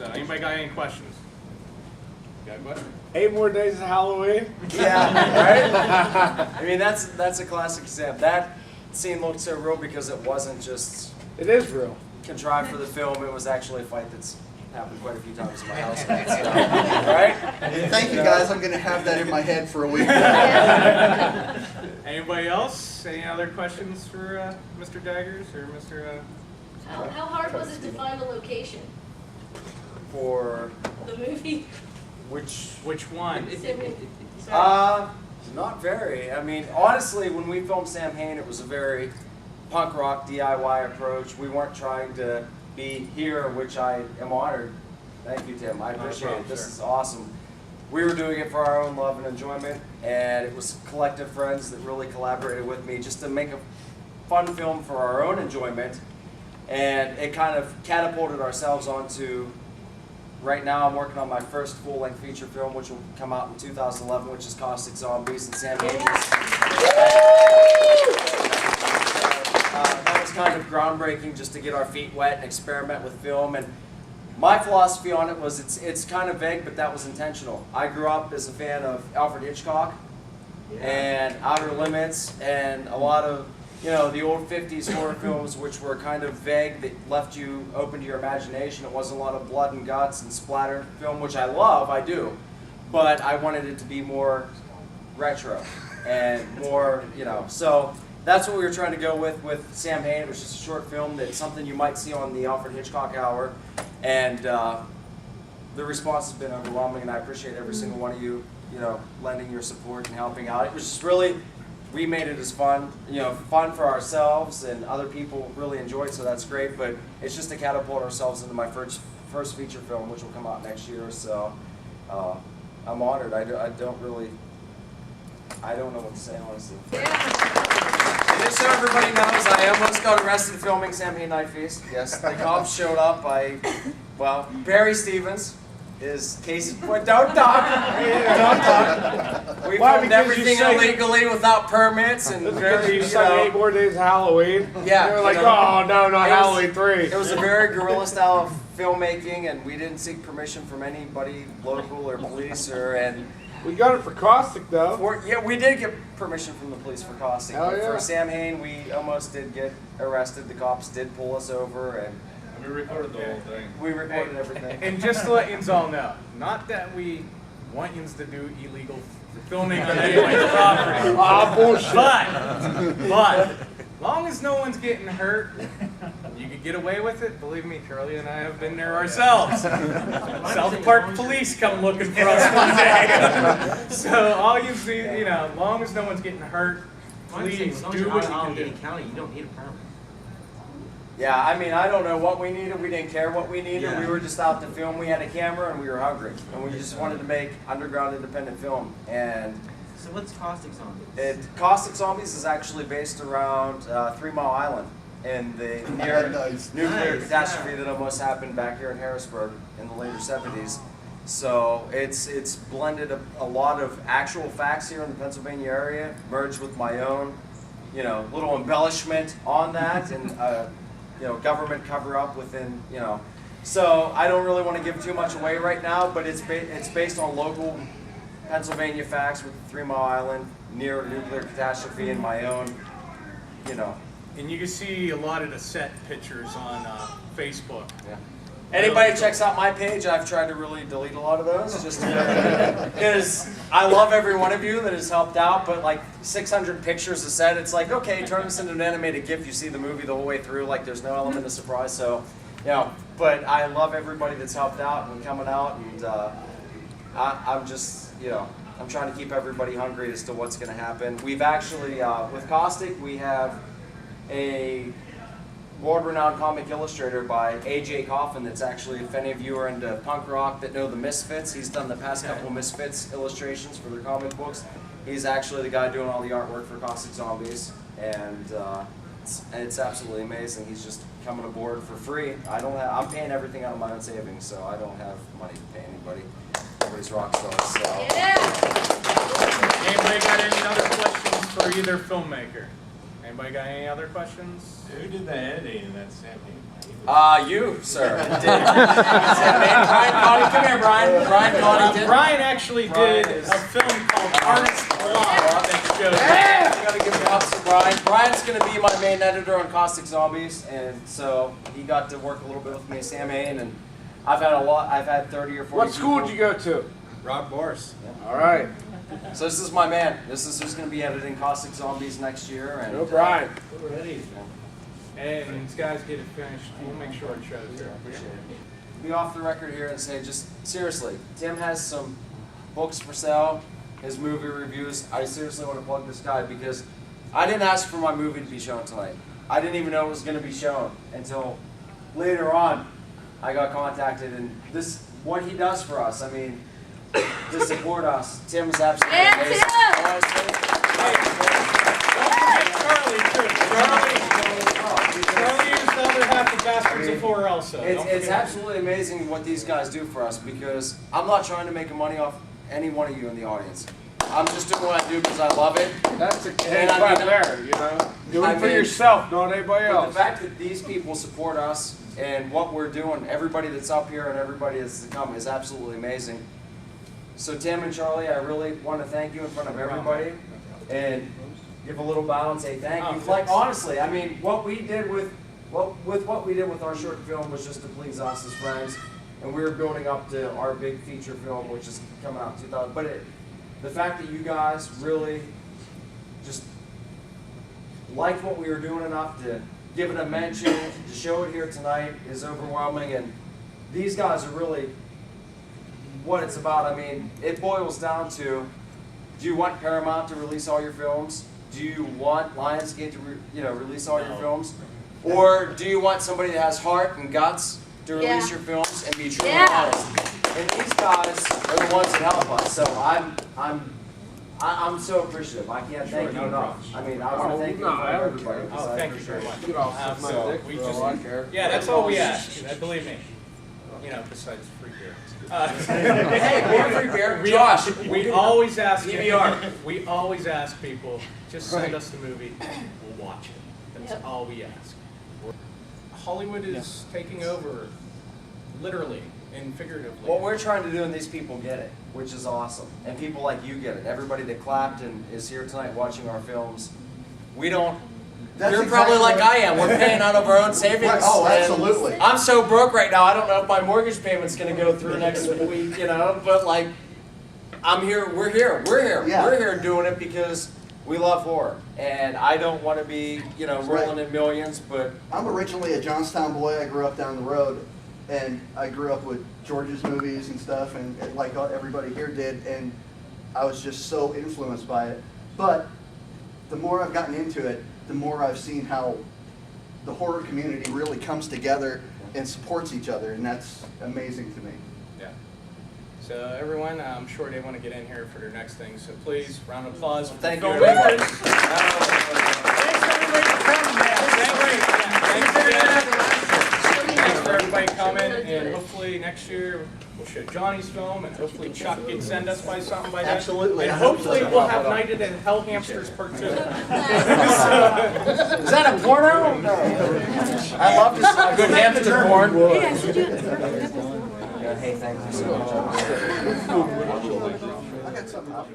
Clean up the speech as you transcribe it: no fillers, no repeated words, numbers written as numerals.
So, anybody got any questions? Got a question? 8 more days of Halloween? Yeah, right? I mean, that's a classic example. That scene looked so real because it wasn't just It is real. contrived for the film. It was actually a fight that's happened quite a few times in my house. Right? Thank you guys. I'm going to have that in my head for a week. Anybody else? Any other questions for Mr. Daggers or Mr. How hard was it to find a location? For The movie? Which one? Not very. I mean, honestly, when we filmed Samhain, it was a very punk rock DIY approach. We weren't trying to be here, which I am honored. Thank you, Tim. I appreciate it. This is awesome. We were doing it for our own love and enjoyment, and it was collective friends that really collaborated with me just to make a fun film for our own enjoyment. And it kind of catapulted ourselves onto, right now I'm working on my first full-length feature film, which will come out in 2011, which is Caustic Zombies and Samhain. That was kind of groundbreaking just to get our feet wet and experiment with film. And my philosophy on it was it's kind of vague, but that was intentional. I grew up as a fan of Alfred Hitchcock and Outer Limits and a lot of, you know, the old 50s horror films, which were kind of vague, that left you open to your imagination. It wasn't a lot of blood and guts and splatter film, which I love, I do. But I wanted it to be more retro and more, you know. So that's what we were trying to go with Samhain. It was just a short film that's something you might see on the Alfred Hitchcock Hour. And the response has been overwhelming, and I appreciate every single one of you, you know, lending your support and helping out. It was just really, we made it as fun, you know, fun for ourselves, and other people really enjoyed, so that's great. But it's just to catapult ourselves into my first feature film, which will come out next year. So I'm honored. I don't know what to say, honestly. Just so everybody knows, I almost got arrested filming Samhain Night Feast. Yes, the cops showed up. Barry Stevens is case in point. Don't talk. Don't talk. We filmed everything illegally without permits and very, you know, 8 more days of Halloween. Yeah, they were like, oh no, not Halloween 3. It was a very guerrilla style of filmmaking, and we didn't seek permission from anybody local or police and. We got it for Caustic though. Yeah, we did get permission from the police for Caustic. Oh, yeah. For Samhain, we almost did get arrested. The cops did pull us over, and we recorded the whole thing. We recorded everything. And just to let you all know, not that we want you to do illegal filming on anyone's property. Ah, bullshit. But long as no one's getting hurt, you could get away with it. Believe me, Curly and I have been there ourselves. South Park police come looking for us one day. So all you see, you know, long as no one's getting hurt, please do what you can do. County, you don't need a permit. Yeah, I mean, I don't know what we needed. We didn't care what we needed. We were just out to film. We had a camera and we were hungry, and we just wanted to make underground independent film. And so what's Caustic Zombies? Caustic Zombies is actually based around 3 Mile Island in the near nuclear catastrophe that almost happened back here in Harrisburg in the later 70s. So it's blended a lot of actual facts here in the Pennsylvania area, merged with my own, you know, little embellishment on that, and you know, government cover-up within, you know. So I don't really want to give too much away right now, but it's based on local Pennsylvania facts with 3 Mile Island, near nuclear catastrophe, and my own, you know. And you can see a lot of the set pictures on Facebook. Yeah. Anybody checks out my page, I've tried to really delete a lot of those, just because I love every one of you that has helped out, but like 600 pictures a set, it's like, okay, turn this into an animated GIF, you see the movie the whole way through, like there's no element of surprise, so, you know, but I love everybody that's helped out and coming out, and I'm just, you know, I'm trying to keep everybody hungry as to what's going to happen. We've actually, with Caustic, we have a world-renowned comic illustrator by A.J. Coffin that's actually, if any of you are into punk rock that know the Misfits, he's done the past couple Misfits illustrations for their comic books. He's actually the guy doing all the artwork for Caustic Zombies, and it's absolutely amazing. He's just coming aboard for free. I'm paying everything out of my own savings, so I don't have money to pay anybody. Everybody's rock stars, so. Yeah. Anybody got any other questions for either filmmaker? Anybody got any other questions? Who did the editing in that Samhain? You, sir. Did. Brian Connie, come here, Brian. Brian Connie did. Brian actually did a film called Artist Block that showed. You gotta give props to Brian. Brian's gonna be my main editor on Caustic Zombies, and so he got to work a little bit with me at Samhain, and I've had 30 or 40 What school people. did you go to? Rob Morse. All right. So this is my man. This is who's gonna be editing Caustic Zombies next year. And Go Brian. We're ready. And these guys get it finished. We'll make sure it shows here. Be off the record here and say, just seriously, Tim has some books for sale, his movie reviews. I seriously want to plug this guy because I didn't ask for my movie to be shown tonight. I didn't even know it was going to be shown until later on I got contacted, and this, what he does for us, I mean, to support us, Tim is absolutely amazing. Charlie is the other half of Bastards of Four also. It's absolutely amazing what these guys do for us because I'm not trying to make money off any one of you in the audience. I'm just doing what I do because I love it. That's the key And I right mean- there, you know? Do I it for mean- yourself, not anybody But else. the fact that these people support us and what we're doing, everybody that's up here and everybody that's to come is absolutely amazing. So Tim and Charlie, I really want to thank you in front of everybody and give a little bow and say thank you. Like honestly, I mean, what we did with what we did with our short film was just to please us as friends, and we were building up to our big feature film, which is coming out in 2000. But the fact that you guys really just liked what we were doing enough to give it a mention, to show it here tonight is overwhelming, and these guys are really what it's about. I mean, it boils down to, do you want Paramount to release all your films? Do you want Lionsgate to release all your films? Or do you want somebody that has heart and guts to release your films and be true and honest? And these guys are the ones that help us. So I'm so appreciative. I can't thank you enough. I mean, I want to thank you for everybody. Oh, thank you very much. You know, suck my dick We for just- all I care. Yeah, that's all we ask. Believe me. You know, besides free beer. Hey, more free beer. Josh. We always ask. PBR. We always ask people, just send us the movie. We'll watch it. That's Yep. all we ask. Hollywood is taking over, literally and figuratively. What we're trying to do, and these people get it, which is awesome. And people like you get it. Everybody that clapped and is here tonight watching our films, we don't. That's You're probably exactly like I am. We're paying out of our own savings. Right. Oh, and absolutely. I'm so broke right now. I don't know if my mortgage payment's going to go through next week. But like, I'm here. We're here. We're here. Yeah. We're here doing it because we love horror, and I don't want to be, rolling in millions. But I'm originally a Johnstown boy. I grew up down the road, and I grew up with George's movies and stuff, and like everybody here did, and I was just so influenced by it. But the more I've gotten into it, the more I've seen how the horror community really comes together and supports each other, and that's amazing to me. Yeah. So everyone, I'm sure they want to get in here for their next thing. So please, round of applause. For thank the you, filmmakers. everybody. Thanks everybody for coming, man. Thanks for everybody coming, and hopefully next year we'll show Johnny's film, and hopefully Chuck can send us by something by then. Absolutely. And I hope hopefully so. we'll have Night of the Hell Hamsters Part 2. Is that a porno? No. I love this good hamster porn. Hey, thank you so much. I got something else.